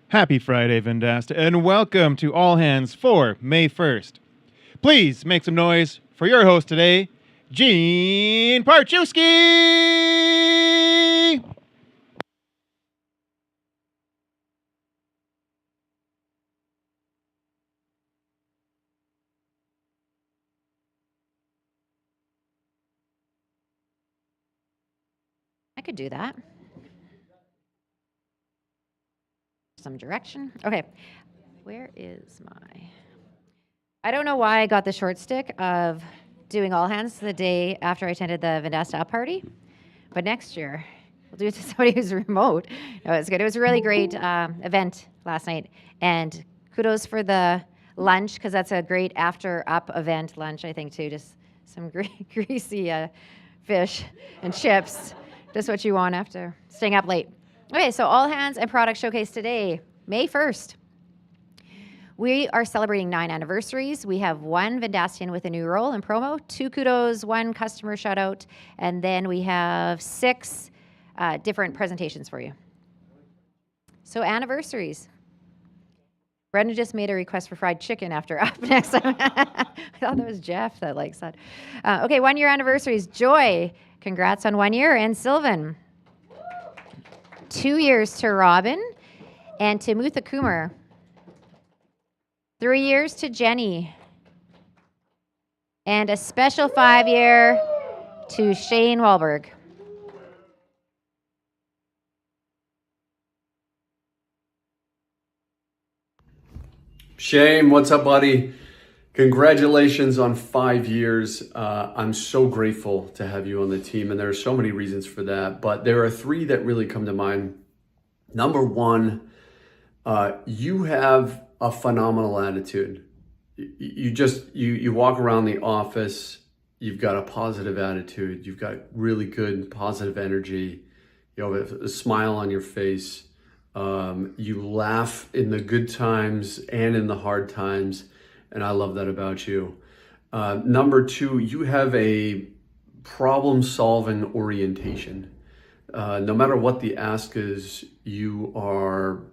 Happy Friday, Vendasta, and welcome to All Hands for May 1st. Please make some noise for your host today, Gene Parchewski! I could do that. Some direction. Okay. Where is my... I don't know why I got the short stick of doing all hands the day after I attended the Vendasta Up party, but next year we'll do it to somebody who's remote. No, it's good. It was a really great event last night, and kudos for the lunch because that's a great after Up event lunch, I think, too. Just some greasy fish and chips. Just what you want after staying up late. Okay, so all hands and product showcase today, May 1st. We are celebrating 9 anniversaries. We have 1 Vendastian with a new role in promo, 2 kudos, 1 customer shout out, and then we have 6 different presentations for you. So anniversaries. Brenda just made a request for fried chicken after Up next time. I thought that was Jeff that likes that. Okay, 1-year anniversaries. Joy, congrats on 1 year, and Sylvan. 2 years to Robin and to Mutha Kumar. 3 years to Jenny. And a special 5-year to Shane Wahlberg. Shane, what's up, buddy? Congratulations on 5 years. I'm so grateful to have you on the team, and there are so many reasons for that, but there are 3 that really come to mind. Number 1, you have a phenomenal attitude. You walk around the office, you've got a positive attitude, you've got really good positive energy, you have a smile on your face, you laugh in the good times and in the hard times, and I love that about you. Number 2, you have a problem-solving orientation. No matter what the ask is, you are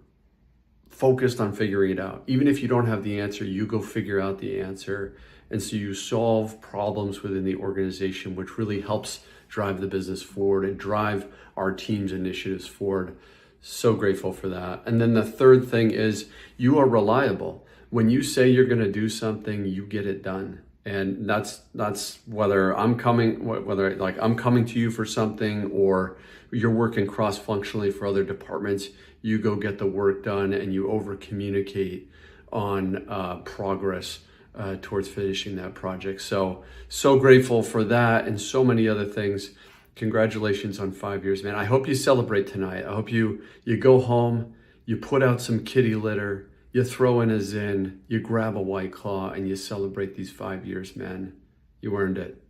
focused on figuring it out. Even if you don't have the answer, you go figure out the answer. And so you solve problems within the organization, which really helps drive the business forward and drive our team's initiatives forward. So grateful for that. And then the third thing is you are reliable. When you say you're going to do something, you get it done. And that's whether I'm coming to you for something or you're working cross-functionally for other departments, you go get the work done and you over-communicate on progress towards finishing that project. So grateful for that and so many other things. Congratulations on 5 years, man. I hope you celebrate tonight. I hope you go home, you put out some kitty litter, you throw in a Zin, you grab a White Claw, and you celebrate these 5 years, man. You earned it.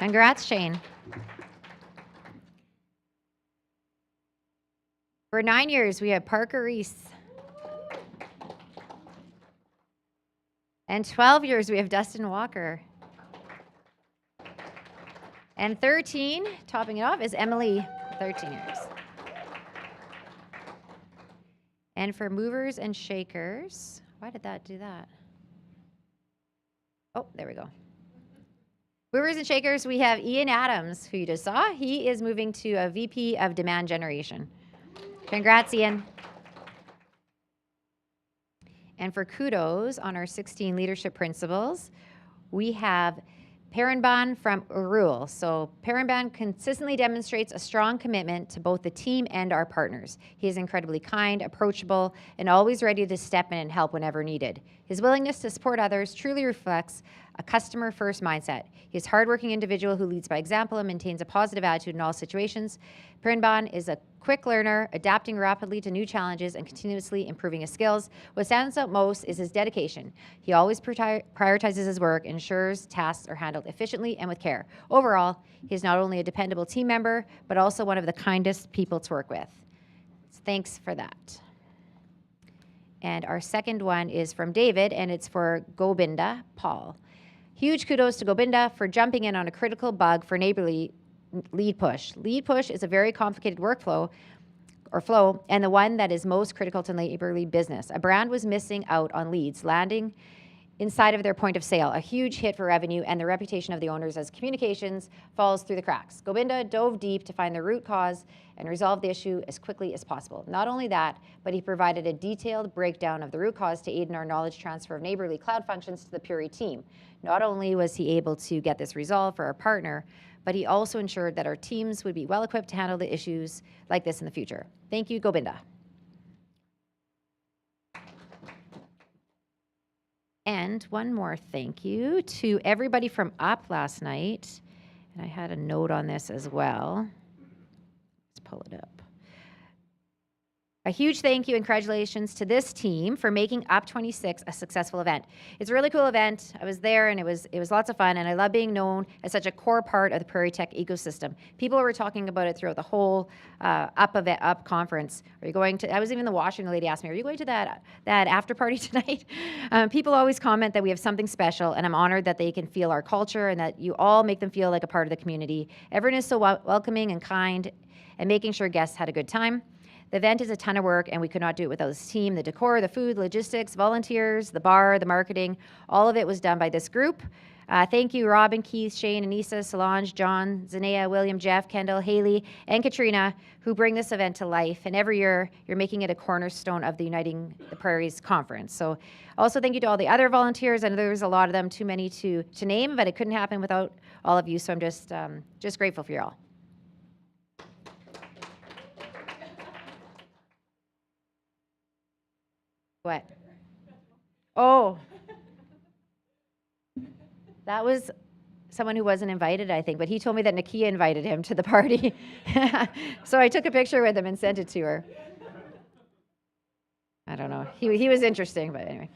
Congrats, Shane. For 9 years, we have Parker Reese. And 12 years, we have Dustin Walker. And 13, topping it off, is Emily, 13 years. And for movers and shakers, why did that do that? Oh, there we go. Movers and shakers, we have Ian Adams, who you just saw. He is moving to a VP of Demand Generation. Congrats, Ian. And for kudos on our 16 leadership principles, we have Paranban from Urul. So Paranban consistently demonstrates a strong commitment to both the team and our partners. He is incredibly kind, approachable, and always ready to step in and help whenever needed. His willingness to support others truly reflects a customer-first mindset. He is a hardworking individual who leads by example and maintains a positive attitude in all situations. Paranban is a quick learner, adapting rapidly to new challenges and continuously improving his skills. What stands out most is his dedication. He always prioritizes his work, ensures tasks are handled efficiently and with care. Overall, he is not only a dependable team member, but also one of the kindest people to work with. So thanks for that. And our second one is from David, and it's for Gobinda Paul. Huge kudos to Gobinda for jumping in on a critical bug for Neighborly lead push. Lead push is a very complicated workflow or flow, and the one that is most critical to Neighbourly business. A brand was missing out on leads landing inside of their point of sale, a huge hit for revenue and the reputation of the owners as communications falls through the cracks. Govinda dove deep to find the root cause and resolve the issue as quickly as possible. Not only that, but he provided a detailed breakdown of the root cause to aid in our knowledge transfer of Neighbourly cloud functions to the Puri team. Not only was he able to get this resolved for our partner, but he also ensured that our teams would be well equipped to handle the issues like this in the future. Thank you, Govinda. And one more thank you to everybody from Up last night. And I had a note on this as well. Let's pull it up. A huge thank you and congratulations to this team for making Up 26 a successful event. It's a really cool event. I was there and it was lots of fun, and I love being known as such a core part of the Prairie Tech ecosystem. People were talking about it throughout the whole Up conference. Are you going to? I was even in the washroom. The lady asked me, "Are you going to that after party tonight?" People always comment that we have something special, and I'm honored that they can feel our culture and that you all make them feel like a part of the community. Everyone is so welcoming and kind, and making sure guests had a good time. The event is a ton of work, and we could not do it without this team. The decor, the food, logistics, volunteers, the bar, the marketing, all of it was done by this group. Thank you, Robin, Keith, Shane, Anissa, Solange, John, Zanea, William, Jeff, Kendall, Haley, and Katrina, who bring this event to life. And every year, you're making it a cornerstone of the Uniting the Prairies conference. So also thank you to all the other volunteers. I know there was a lot of them, too many to name, but it couldn't happen without all of you. So I'm just grateful for you all. What? Oh. That was someone who wasn't invited, I think, but he told me that Nakia invited him to the party. So I took a picture with him and sent it to her. I don't know. He was interesting, but anyway.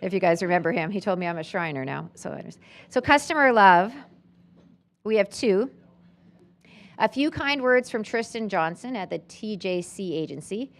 If you guys remember him, he told me I'm a Shriner now. So customer love, we have two. A few kind words from Tristan Johnson at the TJC agency.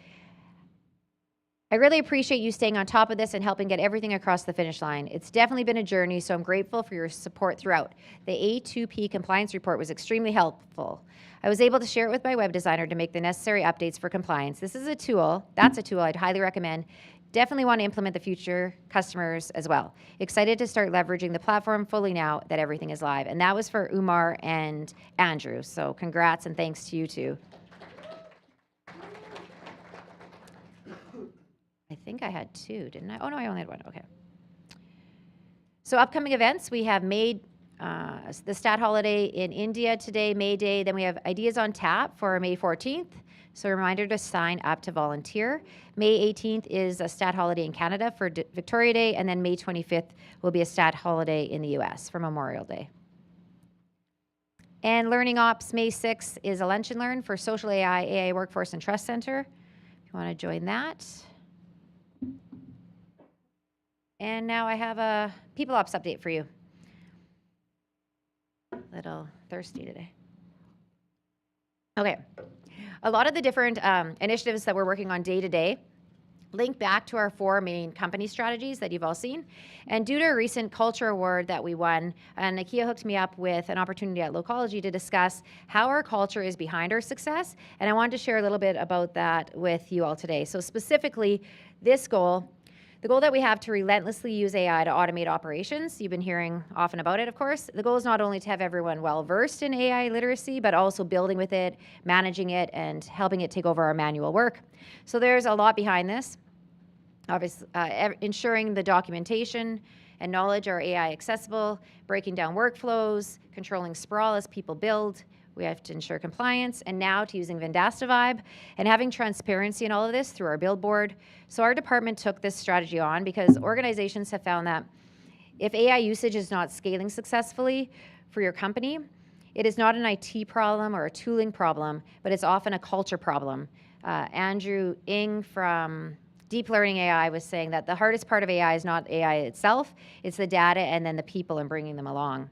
I really appreciate you staying on top of this and helping get everything across the finish line. It's definitely been a journey, so I'm grateful for your support throughout. The A2P compliance report was extremely helpful. I was able to share it with my web designer to make the necessary updates for compliance. This is a tool, that's a tool I'd highly recommend. Definitely want to implement the future customers as well. Excited to start leveraging the platform fully now that everything is live. And that was for Umar and Andrew, so congrats and thanks to you two. I think I had two, didn't I? Oh, no, I only had one. Okay. So upcoming events, we have the Stat Holiday in India today, May Day. Then we have Ideas on Tap for May 14th. So a reminder to sign up to volunteer. May 18th is a Stat Holiday in Canada for Victoria Day. And then May 25th will be a Stat Holiday in the US for Memorial Day. And Learning Ops, May 6th is a Lunch and Learn for Social AI Workforce and Trust Center. If you want to join that. And now I have a People Ops update for you. A little thirsty today. Okay. A lot of the different initiatives that we're working on day to day link back to our four main company strategies that you've all seen. And due to a recent culture award that we won, Nakia hooked me up with an opportunity at Locology to discuss how our culture is behind our success. And I wanted to share a little bit about that with you all today. So specifically, this goal, the goal that we have to relentlessly use AI to automate operations, you've been hearing often about it, of course. The goal is not only to have everyone well-versed in AI literacy, but also building with it, managing it, and helping it take over our manual work. So there's a lot behind this. Obviously, ensuring the documentation and knowledge are AI accessible, breaking down workflows, controlling sprawl as people build. We have to ensure compliance, and now to using Vendasta Vibe and having transparency in all of this through our billboard. So our department took this strategy on because organizations have found that if AI usage is not scaling successfully for your company, it is not an IT problem or a tooling problem, but it's often a culture problem. Andrew Ng from Deep Learning AI was saying that the hardest part of AI is not AI itself, it's the data and then the people and bringing them along.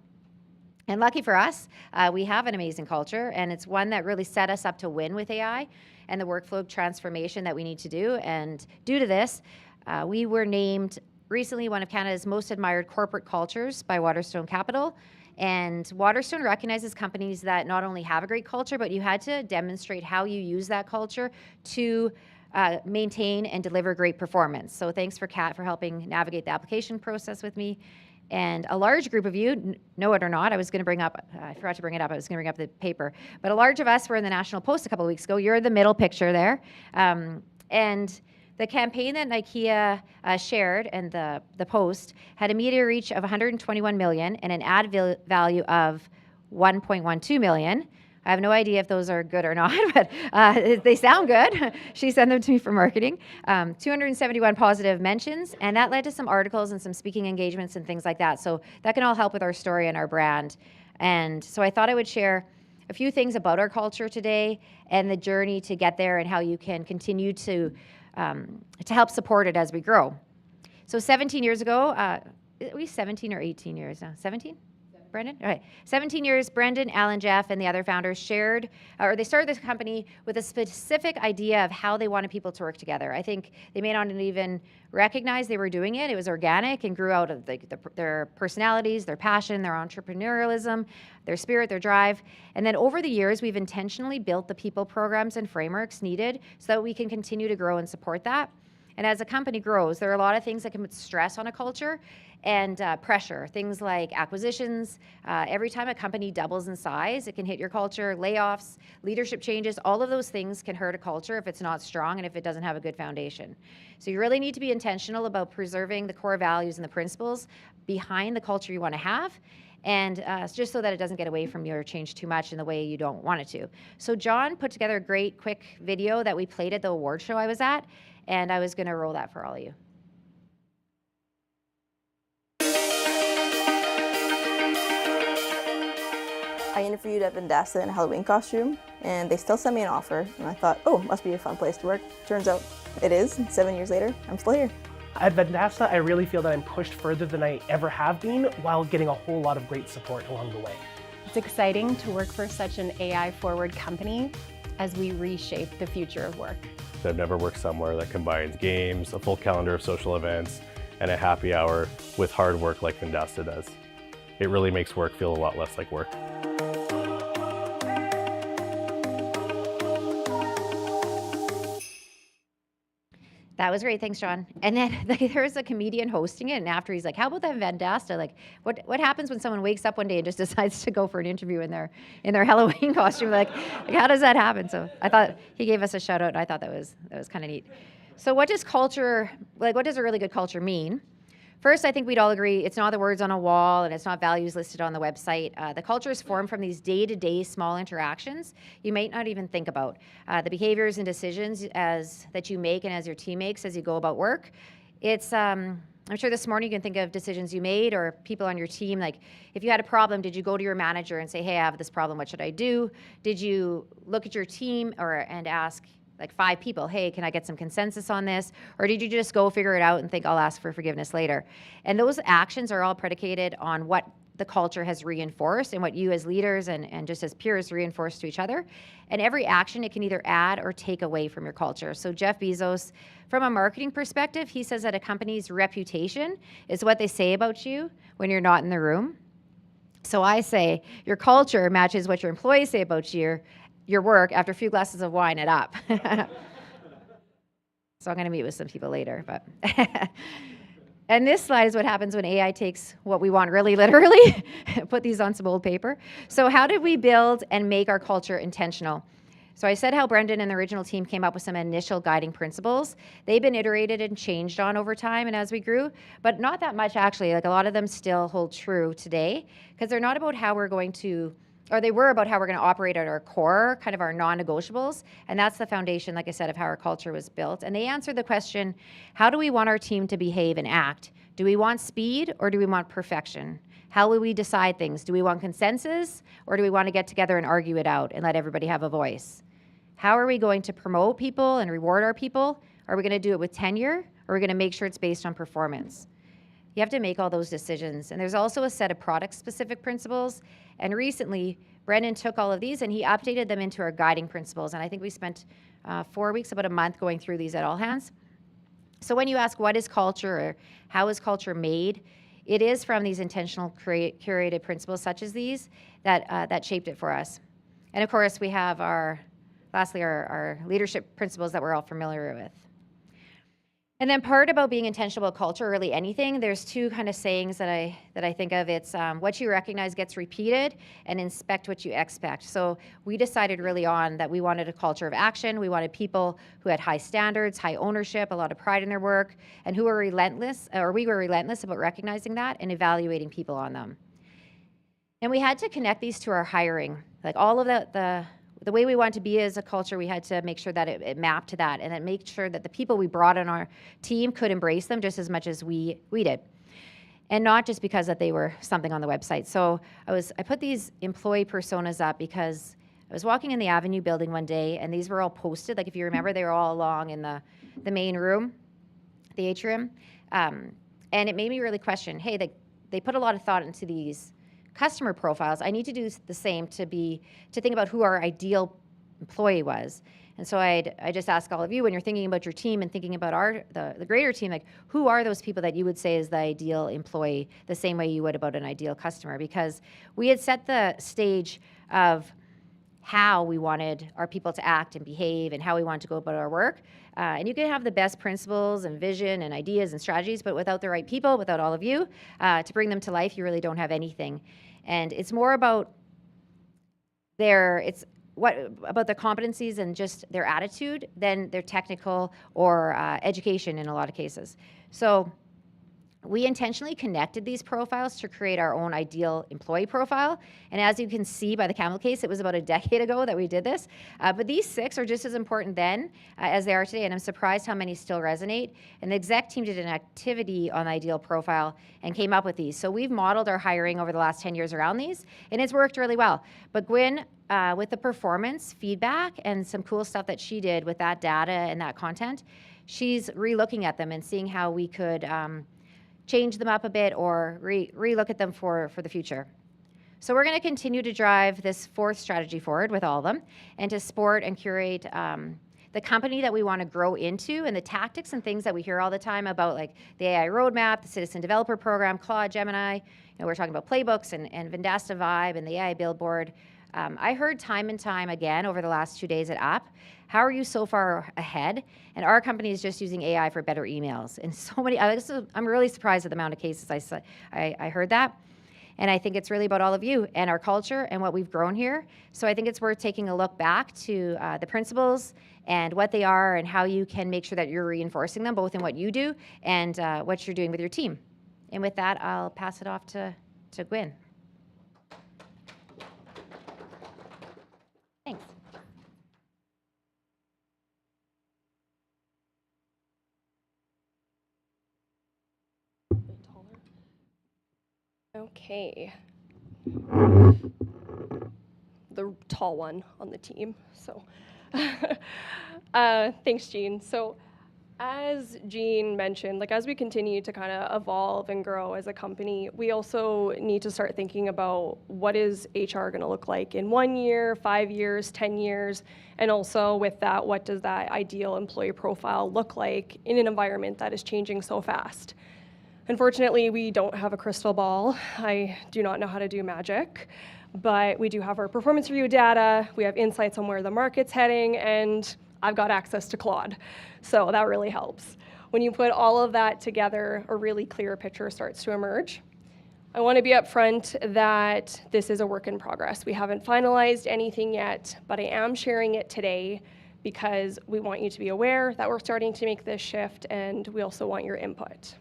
And lucky for us, we have an amazing culture, and it's one that really set us up to win with AI and the workflow transformation that we need to do. And due to this, we were named recently one of Canada's most admired corporate cultures by Waterstone Capital. And Waterstone recognizes companies that not only have a great culture, but you had to demonstrate how you use that culture to maintain and deliver great performance. So thanks for Kat for helping navigate the application process with me. And a large group of you, know it or not, I was going to bring up, I forgot to bring it up, I was going to bring up the paper, but a large of us were in the National Post a couple of weeks ago. You're the middle picture there. And the campaign that IKEA shared and the Post had a media reach of 121 million and an ad value of 1.12 million. I have no idea if those are good or not, but they sound good. She sent them to me for marketing. 271 positive mentions, and that led to some articles and some speaking engagements and things like that. So that can all help with our story and our brand. And so I thought I would share a few things about our culture today and the journey to get there and how you can continue to help support it as we grow. So 17 years ago, are we 17 or 18 years now? 17? Brendan? All right. 17 years, Brendan, Alan, Jeff, and the other founders shared, or they started this company with a specific idea of how they wanted people to work together. I think they may not even recognize they were doing it. It was organic and grew out of their personalities, their passion, their entrepreneurialism, their spirit, their drive. And then over the years, we've intentionally built the people programs and frameworks needed so that we can continue to grow and support that. And as a company grows, there are a lot of things that can put stress on a culture and pressure. Things like acquisitions. Every time a company doubles in size, it can hit your culture. Layoffs, leadership changes, all of those things can hurt a culture if it's not strong and if it doesn't have a good foundation. So you really need to be intentional about preserving the core values and the principles behind the culture you want to have, and just so that it doesn't get away from you or change too much in the way you don't want it to. So John put together a great quick video that we played at the award show I was at, and I was going to roll that for all of you. I interviewed at Vendasta in a Halloween costume, and they still sent me an offer, and I thought, oh, must be a fun place to work. Turns out it is, and 7 years later, I'm still here. At Vendasta, I really feel that I'm pushed further than I ever have been while getting a whole lot of great support along the way. It's exciting to work for such an AI-forward company as we reshape the future of work. I've never worked somewhere that combines games, a full calendar of social events, and a happy hour with hard work like Vendasta does. It really makes work feel a lot less like work. That was great. Thanks, John. And then there was a comedian hosting it, and after he's like, how about that Vendasta? Like, what happens when someone wakes up one day and just decides to go for an interview in their Halloween costume? Like, how does that happen? So I thought he gave us a shout out, and I thought that was kind of neat. So what does culture, like what does a really good culture mean? First, I think we'd all agree it's not the words on a wall and it's not values listed on the website. The culture is formed from these day-to-day small interactions you might not even think about. The behaviors and decisions that you make and as your team makes as you go about work. It's, I'm sure this morning you can think of decisions you made or people on your team. Like if you had a problem, did you go to your manager and say, hey, I have this problem, what should I do? Did you look at your team and ask, like 5 people, hey, can I get some consensus on this? Or did you just go figure it out and think I'll ask for forgiveness later? And those actions are all predicated on what the culture has reinforced and what you as leaders and just as peers reinforce to each other. And every action, it can either add or take away from your culture. So Jeff Bezos, from a marketing perspective, he says that a company's reputation is what they say about you when you're not in the room. So I say your culture matches what your employees say about your work after a few glasses of wine and up. So I'm going to meet with some people later. But and this slide is what happens when AI takes what we want really literally, put these on some old paper. So how did we build and make our culture intentional? So I said how Brendan and the original team came up with some initial guiding principles. They've been iterated and changed on over time and as we grew, but not that much actually. Like a lot of them still hold true today because they're not about how we're going to, or they were about how we're going to operate at our core, kind of our non-negotiables. And that's the foundation, like I said, of how our culture was built. And they answered the question, how do we want our team to behave and act? Do we want speed or do we want perfection? How will we decide things? Do we want consensus or do we want to get together and argue it out and let everybody have a voice? How are we going to promote people and reward our people? Are we going to do it with tenure or are we going to make sure it's based on performance? You have to make all those decisions. And there's also a set of product-specific principles. And recently, Brendan took all of these and he updated them into our guiding principles. And I think we spent 4 weeks, about a month, going through these at All Hands. So when you ask what is culture or how is culture made, it is from these intentional curated principles such as these that shaped it for us. And of course, we have lastly, our leadership principles that we're all familiar with. And then part about being intentional about culture, or really anything, there's two kind of sayings that I think of. It's what you recognize gets repeated, and inspect what you expect. So we decided early on that we wanted a culture of action. We wanted people who had high standards, high ownership, a lot of pride in their work, and who were relentless, or we were relentless about recognizing that and evaluating people on them. And we had to connect these to our hiring. Like all of the way we want to be as a culture, we had to make sure that it mapped to that, and then make sure that the people we brought on our team could embrace them just as much as we did. And not just because that they were something on the website. So I put these employee personas up because I was walking in the Avenue building one day, and these were all posted. Like if you remember, they were all along in the main room, the atrium. And it made me really question, hey, they put a lot of thought into these customer profiles. I need to do the same to think about who our ideal employee was. And so I just ask all of you, when you're thinking about your team and thinking about the greater team, like who are those people that you would say is the ideal employee, the same way you would about an ideal customer? Because we had set the stage of how we wanted our people to act and behave and how we wanted to go about our work. And you can have the best principles and vision and ideas and strategies, but without the right people, without all of you, to bring them to life, you really don't have anything. And it's more about about the competencies and just their attitude than their technical or education in a lot of cases. So we intentionally connected these profiles to create our own ideal employee profile. And as you can see by the camel case, it was about a decade ago that we did this. But these 6 are just as important then as they are today. And I'm surprised how many still resonate. And the exec team did an activity on the ideal profile and came up with these. So we've modeled our hiring over the last 10 years around these, and it's worked really well. But Gwen, with the performance feedback and some cool stuff that she did with that data and that content, she's re-looking at them and seeing how we could change them up a bit or re-look at them for the future. So we're going to continue to drive this 4th strategy forward with all of them, and to support and curate the company that we want to grow into, and the tactics and things that we hear all the time about, like the AI roadmap, the Citizen Developer Program, Claude, Gemini. We're talking about playbooks and Vendasta Vibe and the AI Billboard. I heard time and time again over the last 2 days at App, how are you so far ahead? And our company is just using AI for better emails. And so many, I'm really surprised at the amount of cases I heard that. And I think it's really about all of you and our culture and what we've grown here. So I think it's worth taking a look back to the principles and what they are and how you can make sure that you're reinforcing them, both in what you do and what you're doing with your team. And with that, I'll pass it off to Gwen. Thanks. Okay. The tall one on the team. So thanks, Jean. So as Jean mentioned, as we continue to kind of evolve and grow as a company, we also need to start thinking about what is HR going to look like in 1 year, 5 years, 10 years, and also with that, what does that ideal employee profile look like in an environment that is changing so fast? Unfortunately, we don't have a crystal ball. I do not know how to do magic, but we do have our performance review data. We have insights on where the market's heading, and I've got access to Claude. So that really helps. When you put all of that together, a really clear picture starts to emerge. I want to be upfront that this is a work in progress. We haven't finalized anything yet, but I am sharing it today because we want you to be aware that we're starting to make this shift, and we also want your input.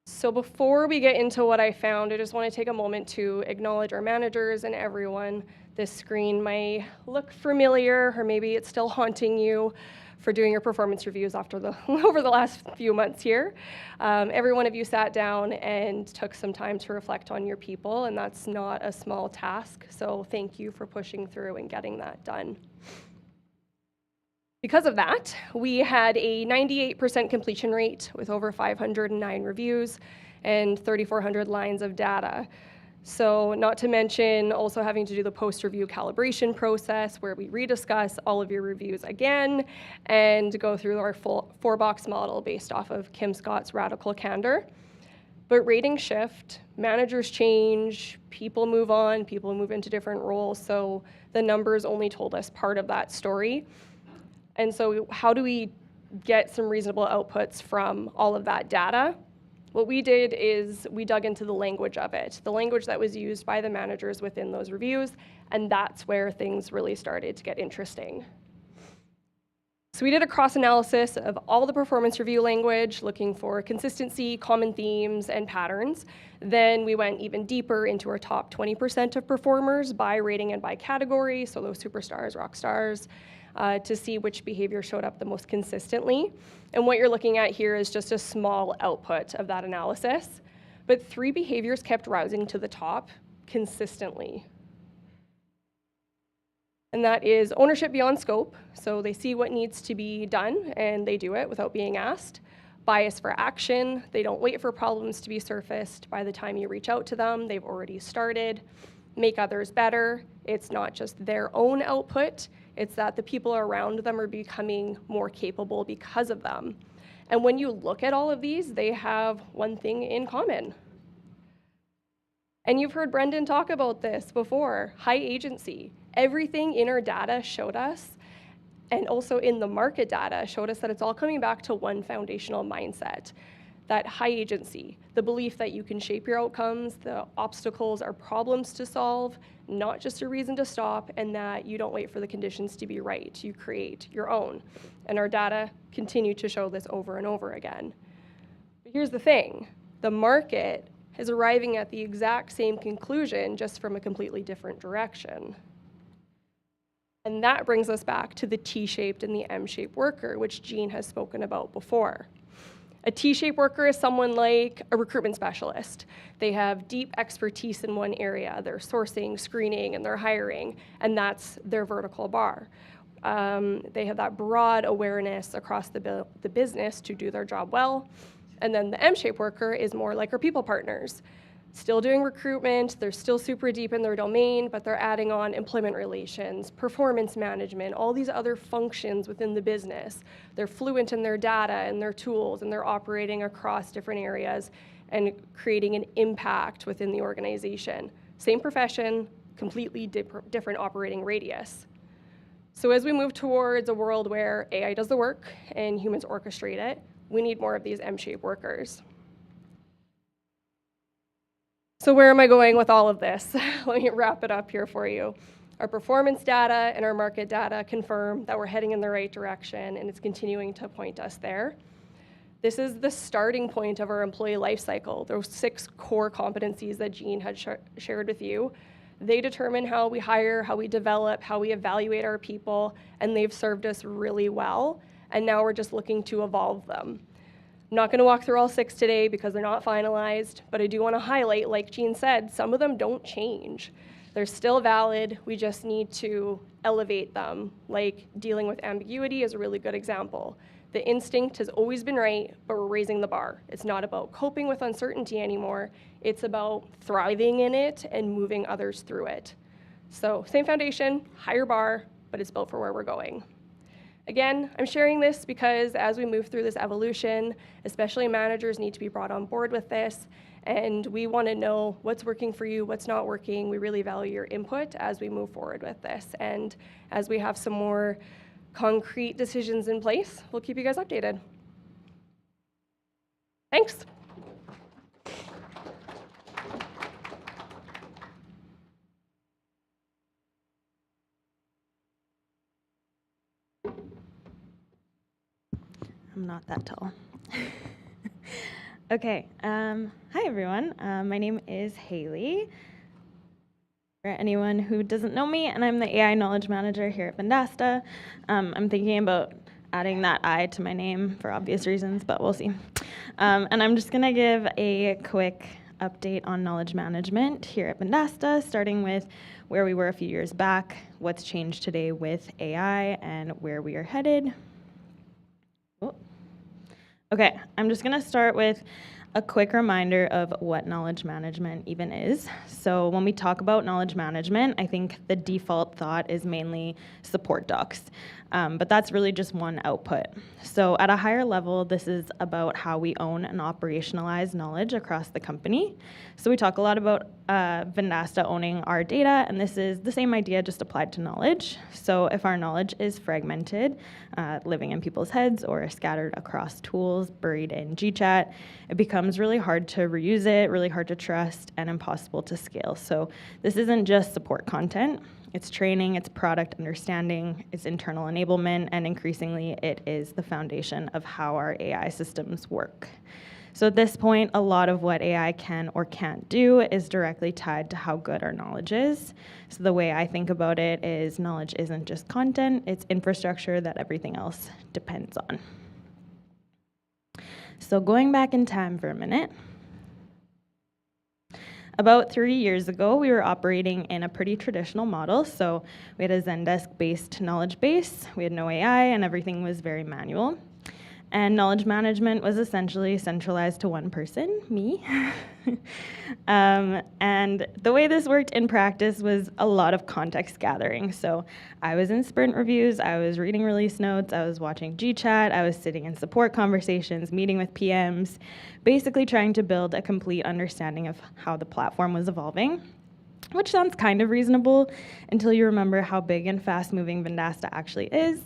So before we get into what I found, I just want to take a moment to acknowledge our managers and everyone. This screen may look familiar, or maybe it's still haunting you for doing your performance reviews over the last few months here. Every one of you sat down and took some time to reflect on your people, and that's not a small task. So thank you for pushing through and getting that done. Because of that, we had a 98% completion rate with over 509 reviews and 3,400 lines of data. So not to mention also having to do the post-review calibration process where we rediscuss all of your reviews again and go through our full 4-box model based off of Kim Scott's Radical Candor. But ratings shift, managers change, people move on, people move into different roles, so the numbers only told us part of that story. And so how do we get some reasonable outputs from all of that data? What we did is we dug into the language of it, the language that was used by the managers within those reviews, and that's where things really started to get interesting. So we did a cross-analysis of all the performance review language, looking for consistency, common themes, and patterns. Then we went even deeper into our top 20% of performers by rating and by category, so those superstars, rock stars, to see which behavior showed up the most consistently. And what you're looking at here is just a small output of that analysis. But 3 behaviors kept rising to the top consistently. And that is ownership beyond scope, so they see what needs to be done and they do it without being asked. Bias for action, they don't wait for problems to be surfaced. By the time you reach out to them, they've already started. Make others better, it's not just their own output, it's that the people around them are becoming more capable because of them. And when you look at all of these, they have one thing in common. And you've heard Brendan talk about this before, high agency. Everything in our data showed us, and also in the market data, showed us that it's all coming back to one foundational mindset, that high agency, the belief that you can shape your outcomes, the obstacles are problems to solve, not just a reason to stop, and that you don't wait for the conditions to be right, you create your own. And our data continue to show this over and over again. But here's the thing, the market is arriving at the exact same conclusion, just from a completely different direction. And that brings us back to the T-shaped and the M-shaped worker, which Jean has spoken about before. A T-shaped worker is someone like a recruitment specialist. They have deep expertise in one area. They're sourcing, screening, and they're hiring, and that's their vertical bar. They have that broad awareness across the business to do their job well. And then the M-shaped worker is more like our people partners. Still doing recruitment, they're still super deep in their domain, but they're adding on employment relations, performance management, all these other functions within the business. They're fluent in their data and their tools, and they're operating across different areas and creating an impact within the organization. Same profession, completely different operating radius. So as we move towards a world where AI does the work and humans orchestrate it, we need more of these M-shaped workers. So where am I going with all of this? Let me wrap it up here for you. Our performance data and our market data confirm that we're heading in the right direction, and it's continuing to point us there. This is the starting point of our employee life cycle, those 6 core competencies that Jean had shared with you. They determine how we hire, how we develop, how we evaluate our people, and they've served us really well, and now we're just looking to evolve them. I'm not going to walk through all 6 today because they're not finalized, but I do want to highlight, like Jean said, some of them don't change. They're still valid, we just need to elevate them, like dealing with ambiguity is a really good example. The instinct has always been right, but we're raising the bar. It's not about coping with uncertainty anymore, it's about thriving in it and moving others through it. So same foundation, higher bar, but it's built for where we're going. Again, I'm sharing this because as we move through this evolution, especially managers need to be brought on board with this, and we want to know what's working for you, what's not working. We really value your input as we move forward with this. And as we have some more concrete decisions in place, we'll keep you guys updated. Thanks. I'm not that tall. Okay, hi everyone. My name is Haley. For anyone who doesn't know me, and I'm the AI Knowledge Manager here at Vendasta. I'm thinking about adding that I to my name for obvious reasons, but we'll see. And I'm just gonna give a quick update on knowledge management here at Vendasta, starting with where we were a few years back, what's changed today with AI, and where we are headed. Okay, I'm just gonna start with a quick reminder of what knowledge management even is. So when we talk about knowledge management, I think the default thought is mainly support docs, but that's really just one output. So at a higher level, this is about how we own and operationalize knowledge across the company. So we talk a lot about Vendasta owning our data, and this is the same idea just applied to knowledge. So if our knowledge is fragmented, living in people's heads or scattered across tools, buried in GChat, it becomes really hard to reuse it, really hard to trust, and impossible to scale. So this isn't just support content. It's training, it's product understanding, it's internal enablement, and increasingly it is the foundation of how our AI systems work. So at this point, a lot of what AI can or can't do is directly tied to how good our knowledge is. So the way I think about it is knowledge isn't just content, it's infrastructure that everything else depends on. So going back in time for a minute, about 3 years ago, we were operating in a pretty traditional model. So we had a Zendesk-based knowledge base, we had no AI, and everything was very manual. And knowledge management was essentially centralized to one person, me. And the way this worked in practice was a lot of context gathering. So I was in sprint reviews, I was reading release notes, I was watching GChat, I was sitting in support conversations, meeting with PMs, basically trying to build a complete understanding of how the platform was evolving, which sounds kind of reasonable until you remember how big and fast-moving Vendasta actually is.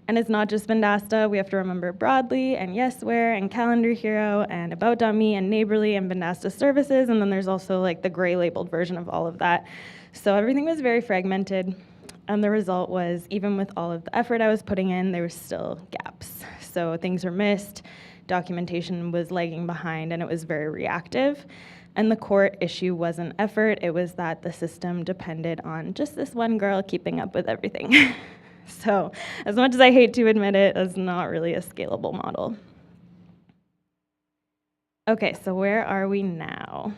And it's not just Vendasta, we have to remember Broadly and Yesware and Calendar Hero and About.me and Neighborly and Vendasta services, and then there's also like the gray labeled version of all of that. So everything was very fragmented, and the result was even with all of the effort I was putting in, there were still gaps. So things were missed, documentation was lagging behind, and it was very reactive. And the core issue wasn't effort, it was that the system depended on just this one girl keeping up with everything. So as much as I hate to admit it, it's not really a scalable model. Okay, so where are we now?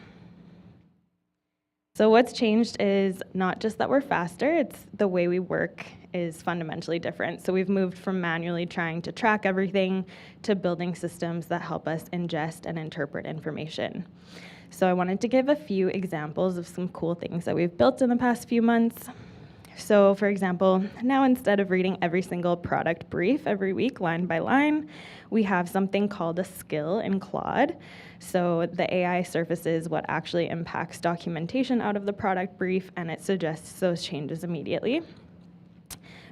So what's changed is not just that we're faster, it's the way we work is fundamentally different. So we've moved from manually trying to track everything to building systems that help us ingest and interpret information. So I wanted to give a few examples of some cool things that we've built in the past few months. So for example, now instead of reading every single product brief every week, line by line, we have something called a skill in Claude. So the AI surfaces what actually impacts documentation out of the product brief, and it suggests those changes immediately.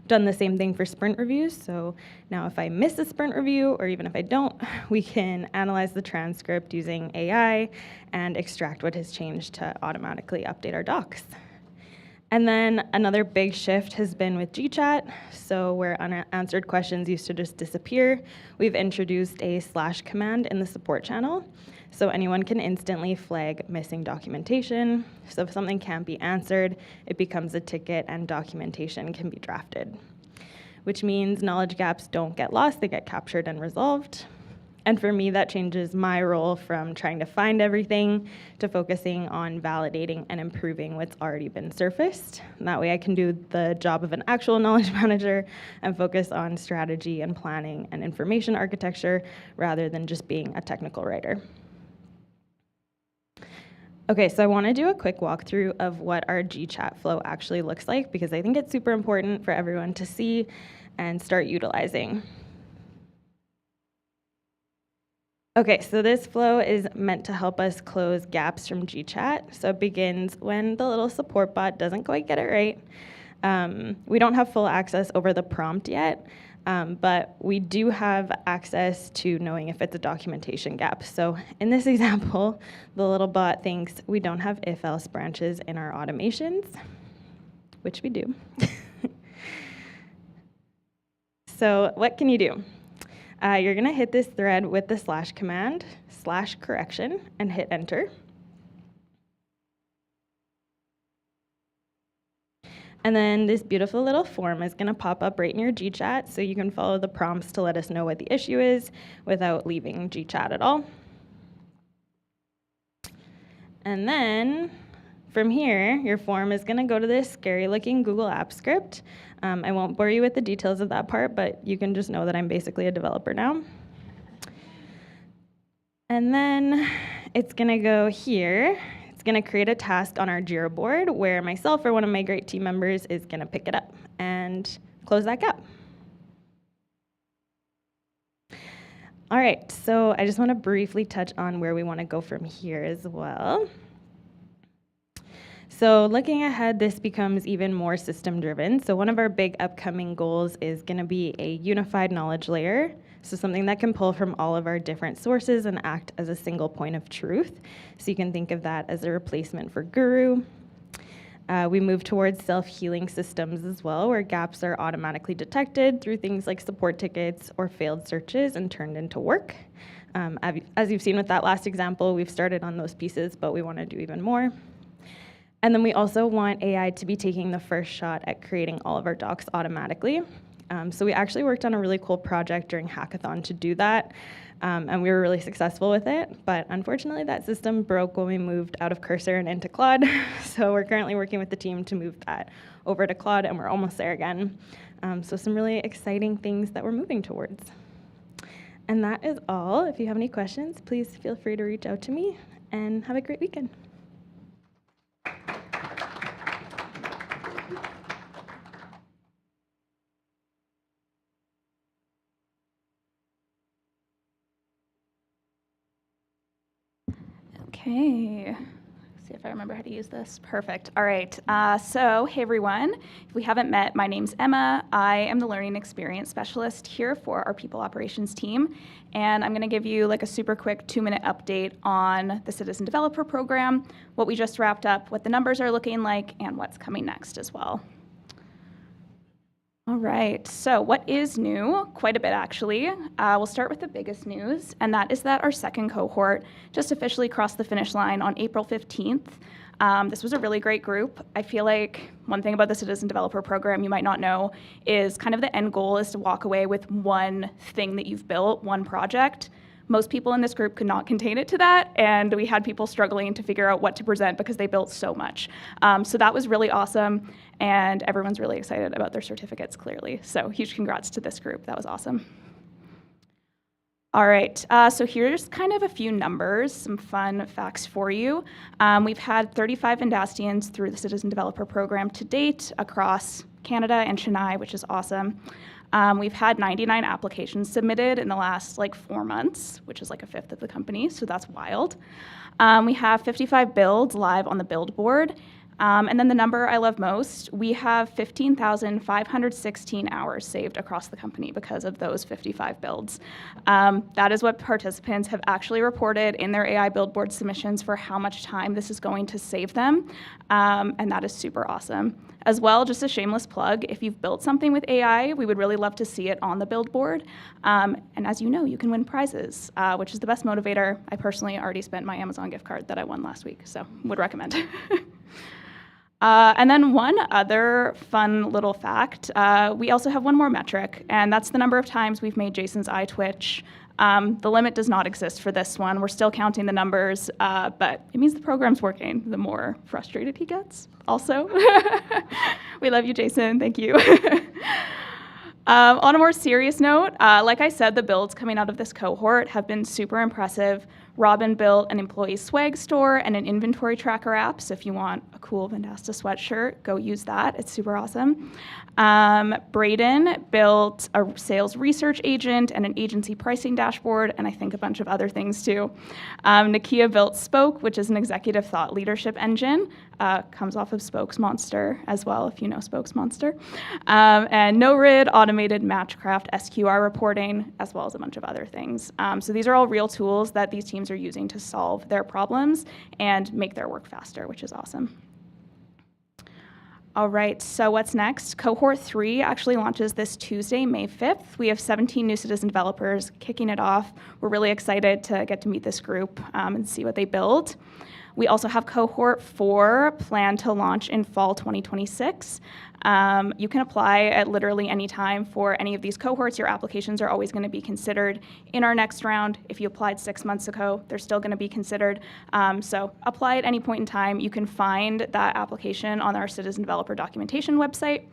Done the same thing for sprint reviews. So now if I miss a sprint review, or even if I don't, we can analyze the transcript using AI and extract what has changed to automatically update our docs. And then another big shift has been with GChat. So where unanswered questions used to just disappear, we've introduced a / command in the support channel. So anyone can instantly flag missing documentation. So if something can't be answered, it becomes a ticket and documentation can be drafted, which means knowledge gaps don't get lost, they get captured and resolved. And for me, that changes my role from trying to find everything to focusing on validating and improving what's already been surfaced. And that way I can do the job of an actual knowledge manager and focus on strategy and planning and information architecture rather than just being a technical writer. Okay, so I want to do a quick walkthrough of what our GChat flow actually looks like because I think it's super important for everyone to see and start utilizing. Okay, so this flow is meant to help us close gaps from GChat. So it begins when the little support bot doesn't quite get it right. We don't have full access over the prompt yet, but we do have access to knowing if it's a documentation gap. So in this example, the little bot thinks we don't have if-else branches in our automations, which we do. So what can you do? You're going to hit this thread with the / command, /correction, and hit enter. And then this beautiful little form is going to pop up right in your GChat, so you can follow the prompts to let us know what the issue is without leaving GChat at all. And then from here, your form is going to go to this scary-looking Google Apps script. I won't bore you with the details of that part, but you can just know that I'm basically a developer now. And then it's going to go here. It's going to create a task on our Jira board where myself or one of my great team members is going to pick it up and close that gap. All right, so I just want to briefly touch on where we want to go from here as well. So looking ahead, this becomes even more system-driven. So one of our big upcoming goals is going to be a unified knowledge layer. So something that can pull from all of our different sources and act as a single point of truth. So you can think of that as a replacement for Guru. We move towards self-healing systems as well, where gaps are automatically detected through things like support tickets or failed searches and turned into work. As you've seen with that last example, we've started on those pieces, but we want to do even more. And then we also want AI to be taking the first shot at creating all of our docs automatically. So we actually worked on a really cool project during Hackathon to do that, and we were really successful with it. But unfortunately, that system broke when we moved out of Cursor and into Claude. So we're currently working with the team to move that over to Claude, and we're almost there again. So some really exciting things that we're moving towards. And that is all. If you have any questions, please feel free to reach out to me, and have a great weekend. Okay, see if I remember how to use this. Perfect. All right. So, hey everyone. If we haven't met, my name's Emma. I am the Learning Experience Specialist here for our People Operations team, and I'm going to give you like a super quick 2-minute update on the Citizen Developer Program, what we just wrapped up, what the numbers are looking like, and what's coming next as well. All right, so what is new? Quite a bit, actually. We'll start with the biggest news, and that is that our second cohort just officially crossed the finish line on April 15th. This was a really great group. I feel like one thing about the Citizen Developer Program you might not know is kind of the end goal is to walk away with one thing that you've built, one project. Most people in this group could not contain it to that, and we had people struggling to figure out what to present because they built so much. So that was really awesome, and everyone's really excited about their certificates, clearly. So huge congrats to this group. That was awesome. All right, so here's kind of a few numbers, some fun facts for you. We've had 35 Vendastians through the Citizen Developer Program to date across Canada and Chennai, which is awesome. We've had 99 applications submitted in the last 4 months, which is like a fifth of the company, so that's wild. We have 55 builds live on the build board. And then the number I love most, we have 15,516 hours saved across the company because of those 55 builds. That is what participants have actually reported in their AI build board submissions for how much time this is going to save them, and that is super awesome. As well, just a shameless plug, if you've built something with AI, we would really love to see it on the build board. And as you know, you can win prizes, which is the best motivator. I personally already spent my Amazon gift card that I won last week, so would recommend. And then one other fun little fact, we also have one more metric, and that's the number of times we've made Jason's eye twitch. The limit does not exist for this one. We're still counting the numbers, but it means the program's working, the more frustrated he gets also. We love you, Jason. Thank you. On a more serious note, like I said, the builds coming out of this cohort have been super impressive. Robin built an employee swag store and an inventory tracker app, so if you want a cool Vendasta sweatshirt, go use that. It's super awesome. Braden built a sales research agent and an agency pricing dashboard, and I think a bunch of other things too. Nakia built Spoke, which is an executive thought leadership engine. Comes off of Spokes Monster as well, if you know Spokes Monster. And NoRid automated Matchcraft SQR reporting, as well as a bunch of other things. So these are all real tools that these teams are using to solve their problems and make their work faster, which is awesome. All right, so what's next? Cohort 3 actually launches this Tuesday, May 5th. We have 17 new Citizen developers kicking it off. We're really excited to get to meet this group and see what they build. We also have Cohort 4 planned to launch in fall 2026. You can apply at literally any time for any of these cohorts. Your applications are always going to be considered in our next round. If you applied 6 months ago, they're still going to be considered. So apply at any point in time. You can find that application on our Citizen Developer Documentation website.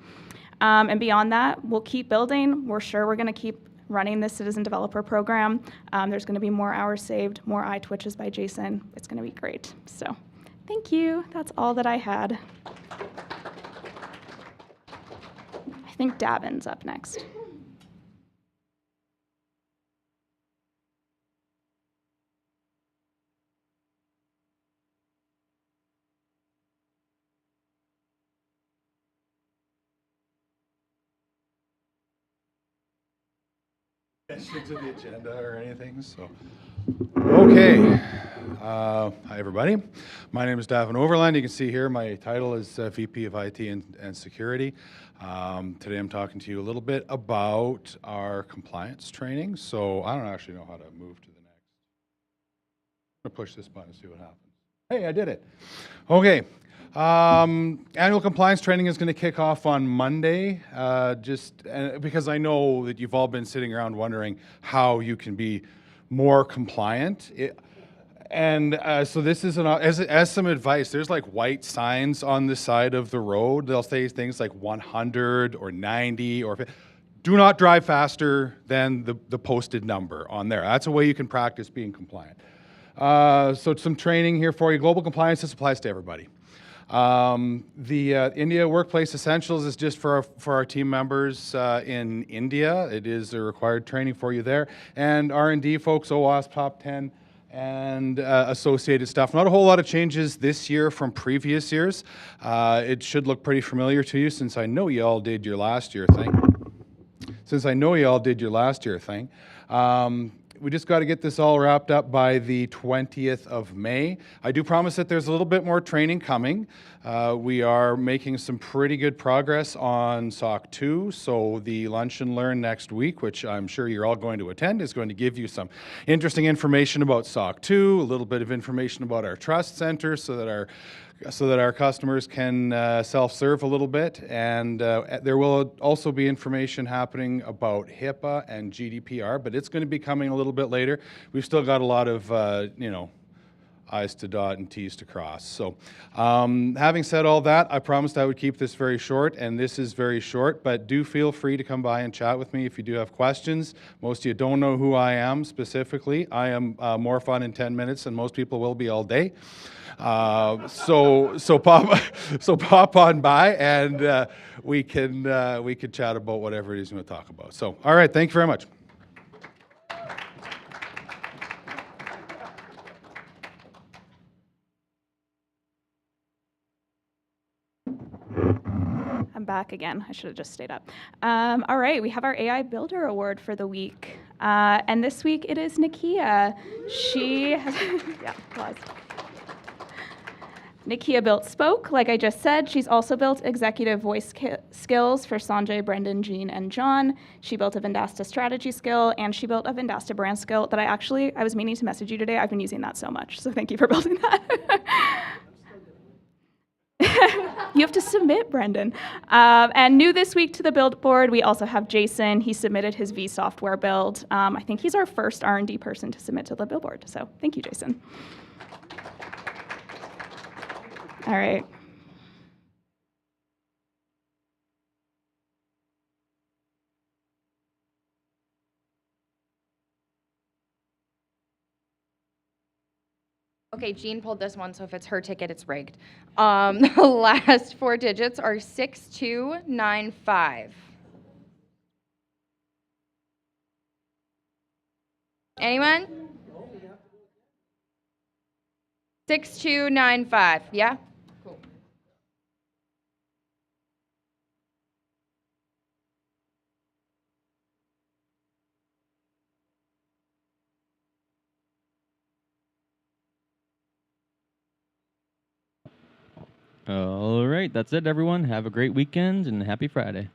And beyond that, we'll keep building. We're sure we're going to keep running this Citizen Developer Program. There's going to be more hours saved, more eye twitches by Jason. It's going to be great. So thank you. That's all that I had. I think Davin's up next. Questions of the agenda or anything? So, okay. Hi, everybody. My name is Davin Overland. You can see here my title is VP of IT and Security. Today I'm talking to you a little bit about our compliance training. So I don't actually know how to move to the next. I'm going to push this button and see what happens. Hey, I did it. Okay. Annual compliance training is going to kick off on Monday, because I know that you've all been sitting around wondering how you can be more compliant. So this is as some advice. There's like white signs on the side of the road. They'll say things like 100 or 90 or 50. Do not drive faster than the posted number on there. That's a way you can practice being compliant. So some training here for you. Global compliance, this applies to everybody. The India Workplace Essentials is just for our team members in India. It is a required training for you there. And R&D folks, OWASP Top 10 and associated stuff. Not a whole lot of changes this year from previous years. It should look pretty familiar to you since I know you all did your last year thing. We just got to get this all wrapped up by the 20th of May. I do promise that there's a little bit more training coming. We are making some pretty good progress on SOC 2, so the Lunch and Learn next week, which I'm sure you're all going to attend, is going to give you some interesting information about SOC 2, a little bit of information about our Trust Center so that our customers can self-serve a little bit. And there will also be information happening about HIPAA and GDPR, but it's going to be coming a little bit later. We've still got a lot of, I's to dot and T's to cross. So having said all that, I promised I would keep this very short, and this is very short, but do feel free to come by and chat with me if you do have questions. Most of you don't know who I am specifically. I am more fun in 10 minutes than most people will be all day. So pop on by and we can chat about whatever it is you want to talk about. So, all right, thank you very much. I'm back again. I should have just stayed up. All right, we have our AI Builder Award for the week. And this week it is Nikia. She has, yeah, applause. Nikia built Spoke, like I just said. She's also built executive voice skills for Sanjay, Brendan, Jean, and John. She built a Vendasta strategy skill, and she built a Vendasta brand skill that I was meaning to message you today. I've been using that so much, so thank you for building that. You have to submit, Brendan. And new this week to the build board, we also have Jason. He submitted his vSoftware build. I think he's our first R&D person to submit to the build board, so thank you, Jason. All right. Okay, Jean pulled this one, so if it's her ticket, it's rigged. The last four digits are 6295. Anyone? 6295, yeah? Cool. All right, that's it, everyone. Have a great weekend and happy Friday.